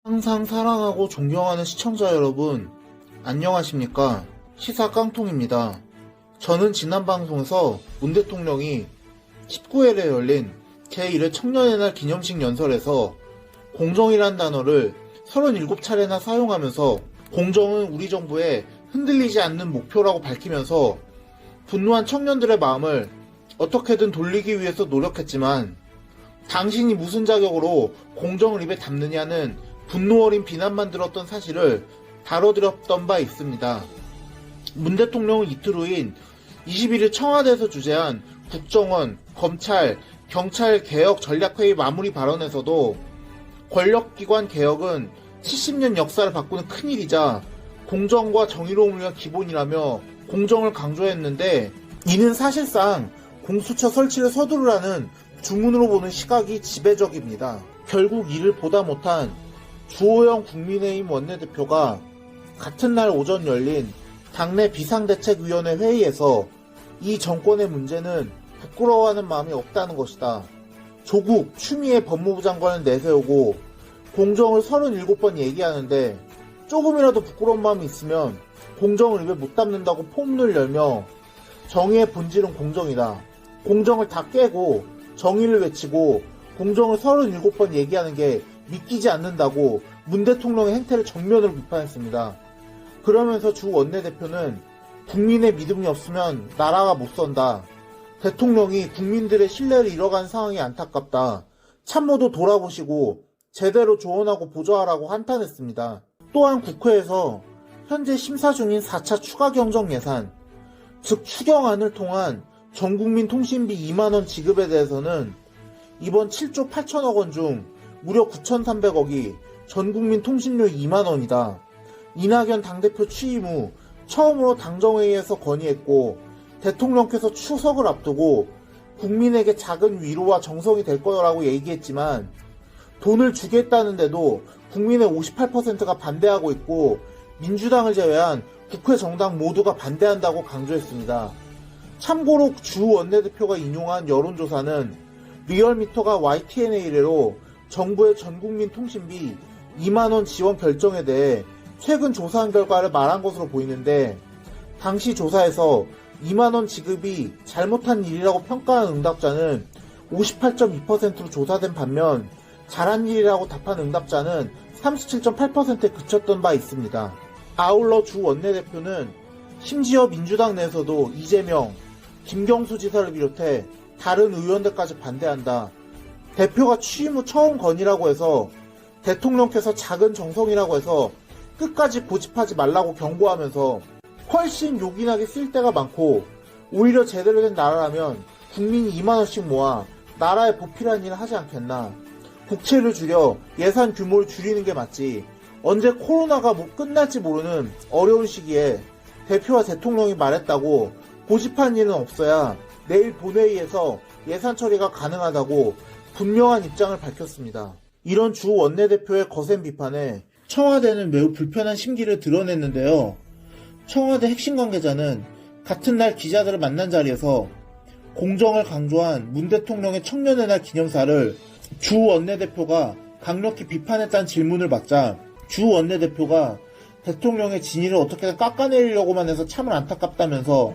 항상 사랑하고 존경하는 시청자 여러분, 안녕하십니까? 시사 깡통입니다. 저는 지난 방송에서 문 대통령이 19일에 열린 제1회 청년의 날 기념식 연설에서 공정이란 단어를 37차례나 사용하면서 공정은 우리 정부의 흔들리지 않는 목표라고 밝히면서 분노한 청년들의 마음을 어떻게든 돌리기 위해서 노력했지만 당신이 무슨 자격으로 공정을 입에 담느냐는 분노 어린 비난만 들었던 사실을 다뤄드렸던 바 있습니다. 문 대통령은 이틀 후인 21일 청와대에서 주재한 국정원, 검찰, 경찰 개혁 전략회의 마무리 발언에서도 권력기관 개혁은 70년 역사를 바꾸는 큰일이자 공정과 정의로움을 위한 기본이라며 공정을 강조했는데, 이는 사실상 공수처 설치를 서두르라는 주문으로 보는 시각이 지배적입니다. 결국 이를 보다 못한 주호영 국민의힘 원내대표가 같은 날 오전 열린 당내 비상대책위원회 회의에서 이 정권의 문제는 부끄러워하는 마음이 없다는 것이다. 조국, 추미애 법무부 장관을 내세우고 공정을 37번 얘기하는데 조금이라도 부끄러운 마음이 있으면 공정을 입에 못 담는다고 포문을 열며 정의의 본질은 공정이다. 공정을 다 깨고 정의를 외치고 공정을 37번 얘기하는 게 믿기지 않는다고 문 대통령의 행태를 정면으로 비판했습니다. 그러면서 주 원내대표는 국민의 믿음이 없으면 나라가 못 선다. 대통령이 국민들의 신뢰를 잃어간 상황이 안타깝다. 참모도 돌아보시고 제대로 조언하고 보좌하라고 한탄했습니다. 또한 국회에서 현재 심사 중인 4차 추가 경정 예산, 즉 추경안을 통한 전국민 통신비 2만원 지급에 대해서는 이번 7조 8천억 원 중 무려 9,300억이 전국민 통신료 2만원이다. 이낙연 당대표 취임 후 처음으로 당정회의에서 건의했고 대통령께서 추석을 앞두고 국민에게 작은 위로와 정성이 될 거라고 얘기했지만 돈을 주겠다는데도 국민의 58%가 반대하고 있고 민주당을 제외한 국회 정당 모두가 반대한다고 강조했습니다. 참고로 주 원내대표가 인용한 여론조사는 리얼미터가 YTN에 이래로 정부의 전국민 통신비 2만원 지원 결정에 대해 최근 조사한 결과를 말한 것으로 보이는데, 당시 조사에서 2만원 지급이 잘못한 일이라고 평가한 응답자는 58.2%로 조사된 반면 잘한 일이라고 답한 응답자는 37.8%에 그쳤던 바 있습니다. 아울러 주 원내대표는 심지어 민주당 내에서도 이재명, 김경수 지사를 비롯해 다른 의원들까지 반대한다. 대표가 취임 후 처음 건의라고 해서 대통령께서 작은 정성이라고 해서 끝까지 고집하지 말라고 경고하면서 훨씬 요긴하게 쓸 때가 많고 오히려 제대로 된 나라라면 국민이 2만원씩 모아 나라에 보필한 일을 하지 않겠나. 국채를 줄여 예산 규모를 줄이는 게 맞지. 언제 코로나가 끝날지 모르는 어려운 시기에 대표와 대통령이 말했다고 고집한 일은 없어야 내일 본회의에서 예산 처리가 가능하다고 분명한 입장을 밝혔습니다. 이런 주 원내대표의 거센 비판에 청와대는 매우 불편한 심기를 드러냈는데요. 청와대 핵심 관계자는 같은 날 기자들을 만난 자리에서 공정을 강조한 문 대통령의 청년의 날 기념사를 주 원내대표가 강력히 비판했다는 질문을 받자 주 원내대표가 대통령의 진위를 어떻게든 깎아내리려고만 해서 참을 안타깝다면서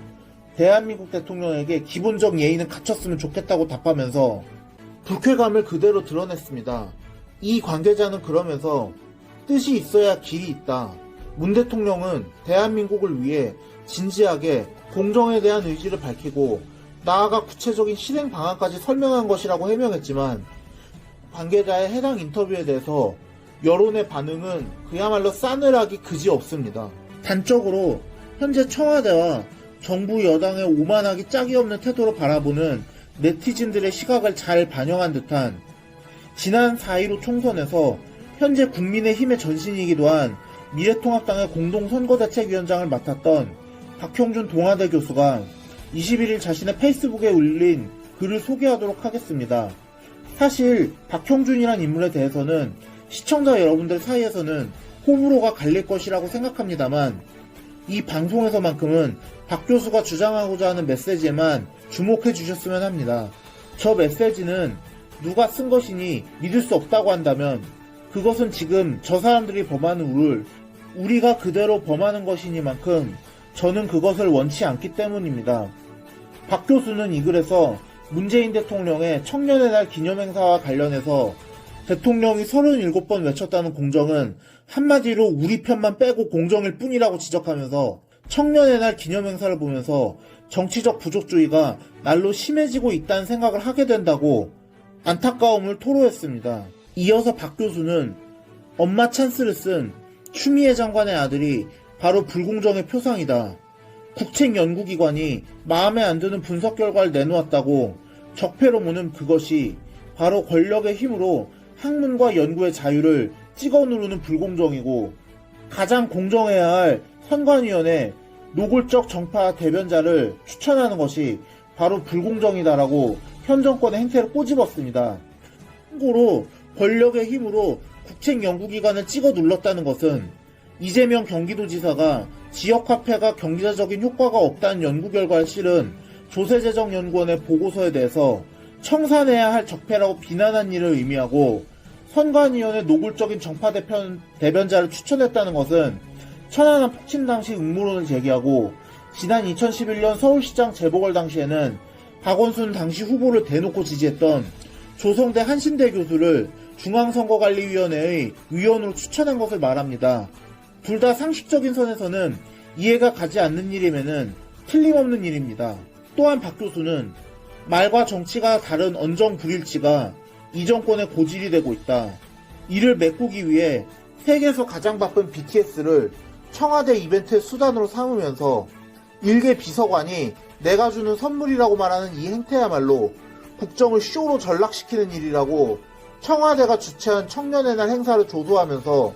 대한민국 대통령에게 기본적 예의는 갖췄으면 좋겠다고 답하면서 불쾌감을 그대로 드러냈습니다. 이 관계자는 그러면서 뜻이 있어야 길이 있다. 문 대통령은 대한민국을 위해 진지하게 공정에 대한 의지를 밝히고 나아가 구체적인 실행 방안까지 설명한 것이라고 해명했지만 관계자의 해당 인터뷰에 대해서 여론의 반응은 그야말로 싸늘하기 그지없습니다. 단적으로 현재 청와대와 정부 여당의 오만하기 짝이 없는 태도로 바라보는 네티즌들의 시각을 잘 반영한 듯한 지난 4.15 총선에서 현재 국민의힘의 전신이기도 한 미래통합당의 공동선거대책위원장을 맡았던 박형준 동아대 교수가 21일 자신의 페이스북에 올린 글을 소개하도록 하겠습니다. 사실 박형준이란 인물에 대해서는 시청자 여러분들 사이에서는 호불호가 갈릴 것이라고 생각합니다만 이 방송에서만큼은 박 교수가 주장하고자 하는 메시지에만 주목해 주셨으면 합니다. 저 메시지는 누가 쓴 것이니 믿을 수 없다고 한다면 그것은 지금 저 사람들이 범하는 우를 우리가 그대로 범하는 것이니만큼 저는 그것을 원치 않기 때문입니다. 박 교수는 이 글에서 문재인 대통령의 청년의 날 기념행사와 관련해서 대통령이 37번 외쳤다는 공정은 한마디로 우리 편만 빼고 공정일 뿐이라고 지적하면서 청년의 날 기념행사를 보면서 정치적 부족주의가 날로 심해지고 있다는 생각을 하게 된다고 안타까움을 토로했습니다. 이어서 박 교수는 엄마 찬스를 쓴 추미애 장관의 아들이 바로 불공정의 표상이다. 국책연구기관이 마음에 안 드는 분석 결과를 내놓았다고 적폐로 보는 그것이 바로 권력의 힘으로 학문과 연구의 자유를 찍어 누르는 불공정이고 가장 공정해야 할 선관위원회 노골적 정파 대변자를 추천하는 것이 바로 불공정이다라고 현 정권의 행태를 꼬집었습니다. 참고로 권력의 힘으로 국책연구기관을 찍어 눌렀다는 것은 이재명 경기도지사가 지역화폐가 경제적인 효과가 없다는 연구 결과를 실은 조세재정연구원의 보고서에 대해서 청산해야 할 적폐라고 비난한 일을 의미하고 선관위원회 노골적인 정파 대변자를 추천했다는 것은 천안함 폭침 당시 음모론을 제기하고 지난 2011년 서울시장 재보궐 당시에는 박원순 당시 후보를 대놓고 지지했던 조성대 한신대 교수를 중앙선거관리위원회의 위원으로 추천한 것을 말합니다. 둘 다 상식적인 선에서는 이해가 가지 않는 일임에는 틀림없는 일입니다. 또한 박 교수는 말과 정치가 다른 언정불일치가 이 정권의 고질이 되고 있다. 이를 메꾸기 위해 세계에서 가장 바쁜 BTS를 청와대 이벤트의 수단으로 삼으면서 일개 비서관이 내가 주는 선물이라고 말하는 이 행태야말로 국정을 쇼로 전락시키는 일이라고 청와대가 주최한 청년의 날 행사를 조소하면서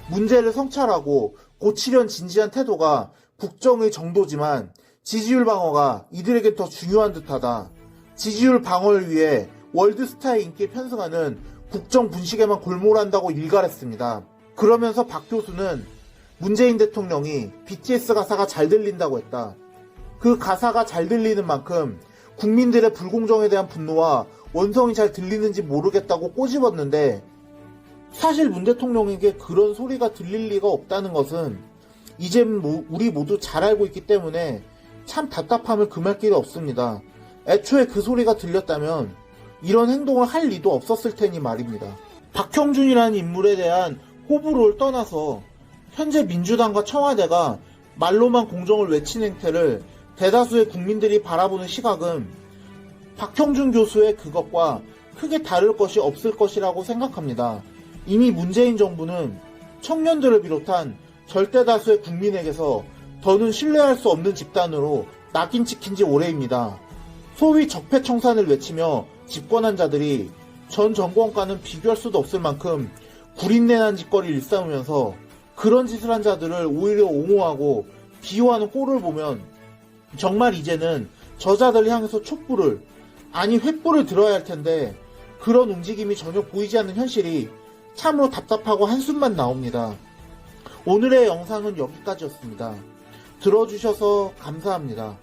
문제를 성찰하고 고치려는 진지한 태도가 국정의 정도지만 지지율 방어가 이들에겐 더 중요한 듯하다. 지지율 방어를 위해 월드스타의 인기에 편승하는 국정 분식에만 골몰한다고 일갈했습니다. 그러면서 박 교수는 문재인 대통령이 BTS 가사가 잘 들린다고 했다. 그 가사가 잘 들리는 만큼 국민들의 불공정에 대한 분노와 원성이 잘 들리는지 모르겠다고 꼬집었는데 사실 문 대통령에게 그런 소리가 들릴 리가 없다는 것은 이제 우리 모두 잘 알고 있기 때문에 참 답답함을 금할 길이 없습니다. 애초에 그 소리가 들렸다면 이런 행동을 할 리도 없었을 테니 말입니다. 박형준이라는 인물에 대한 호불호를 떠나서 현재 민주당과 청와대가 말로만 공정을 외치는 행태를 대다수의 국민들이 바라보는 시각은 박형준 교수의 그것과 크게 다를 것이 없을 것이라고 생각합니다. 이미 문재인 정부는 청년들을 비롯한 절대 다수의 국민에게서 더는 신뢰할 수 없는 집단으로 낙인 찍힌 지 오래입니다. 소위 적폐청산을 외치며 집권한 자들이 전 정권과는 비교할 수도 없을 만큼 구린내난 짓거리를 일삼으면서 그런 짓을 한 자들을 오히려 옹호하고 비호하는 꼴을 보면 정말 이제는 저자들을 향해서 촛불을 아니 횃불을 들어야 할 텐데 그런 움직임이 전혀 보이지 않는 현실이 참으로 답답하고 한숨만 나옵니다. 오늘의 영상은 여기까지였습니다. 들어주셔서 감사합니다.